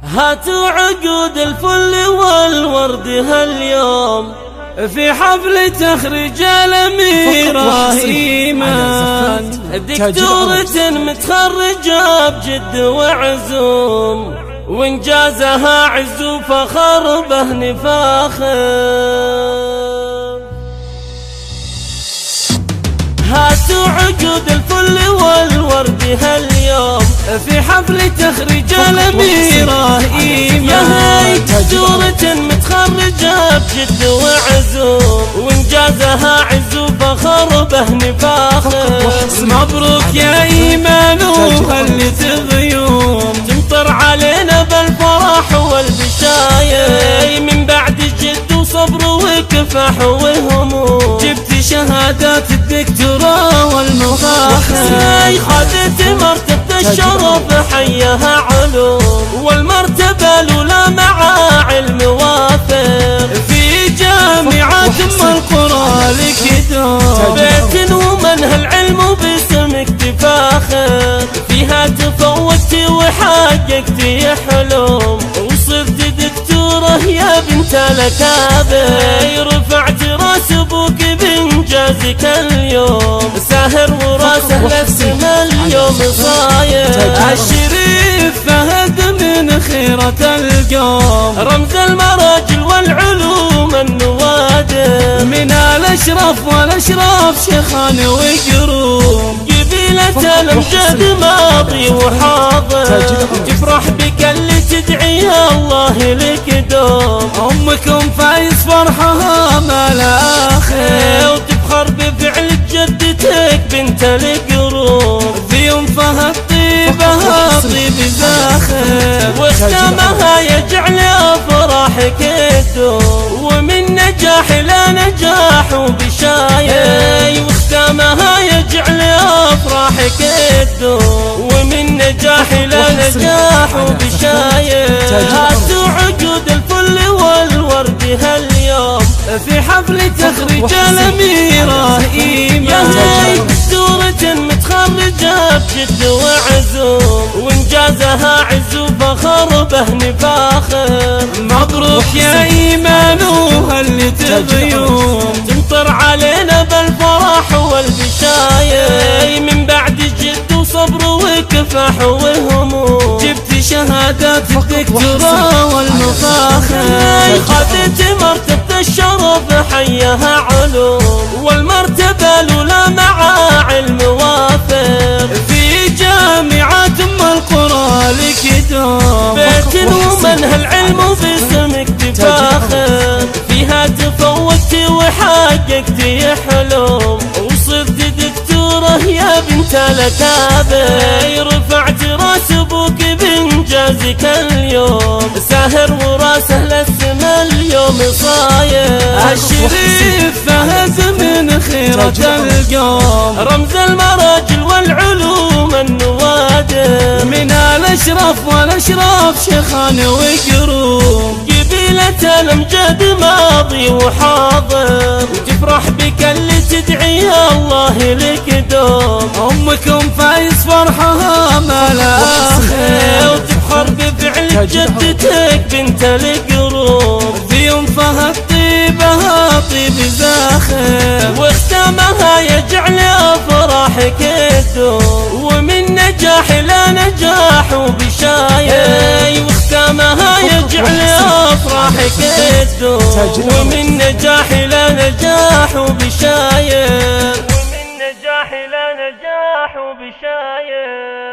هاتوا عقود الفل والورد هاليوم في حفل تخرج الأميرة إيمان، دكتورة متخرجة بجد وعزوم، وإنجازها عز وفخر به نفاخر. هاتوا عقود الفل والورد هاليوم في حفل تخرج الأميرة إيمان، دكتورة متخرجة بجد وعزوم، وإنجازها عز وفخر به نفاخر. مبروك يا إيمان وخلت غيوم تمطر علينا بالفرح والبشاير، من بعد جد وصبر وكفاح وهموم جبت شهادات الدكتوراه والمفاخر. خذت مرتبة الشرف حيها علوم، والمرتبة الأولى مع علم وافر في جامعة أم القرى لكدوم، بيت ومنها العلم وباسمك تفاخر، فيها تفوقت وحققت حلم، وصرت دكتورة يا بنت الأكابر، رفعت راس أبوك بإنجازك اليوم، ساهر وراسه للسما اليوم صاير. الشريف فهد من خيرة القوم، رمز المراجل والعلوم النوادر، من الأشرف والأشراف شيخان وقروم، قبيلة الأمجاد ماضي وحاضر، تفرح بك اللي تدعي الله لك دوم، أمكم فايز فرحها ما لا آخر، وتفخر بفعل جدتك بنت القروم، في يوم فهد طيبها طيب زاخر، واختامها يجعل أفراحك تدوم، ومن نجاح إلى نجاح وبشاير، واختامها يجعل أفراحك تدوم، ومن نجاح إلى نجاح وبشاير. هاتوا عقود الفل والورد هاليوم في حفل تخرج الأميرة إيمان، دكتورة متخرجة بجد وعزوم، وإنجازها عز وفخر به نفاخر. مبروك يا إيمان وهلت غيوم تمطر علينا بالفرح والبشاير، من بعد جد وصبر وكفاح وهموم جبت شهادات الدكتوراه والمفاخر. خذت مرتبة الشرف حيها علوم، والمرتبة الأولى مع علم وافر في جامعة أم القرى لكدوم، بيت ومنها العلم وباسمك تفاخر، فيها تفوقت وحققت حلم، وصرت دكتورة يا بنت الأكابر، رفعت راس أبوك بإنجازك اليوم، ساهر وراسه للسما اليوم صاير. الشريف فهد من خيرة القوم، رمز المراجل والعلوم النوادر، من الأشرف والأشراف شيخان وقروم، قبيلة الأمجاد ماضي وحاضر، وتفرح بك اللي تدعي الله لك دوم، أمكم فايز فرحها ما لا آخر، وتفخر بفعل جدتك بنت القروم، في يوم فهد طيبها طيب زاخر، واختامها يجعل أفراحك تدوم، ومن نجاح إلى نجاح وبشاير، واختامها يجعل أفراحك تدوم، ومن نجاح إلى نجاح وبشاير، ومن نجاح إلى نجاح وبشاير.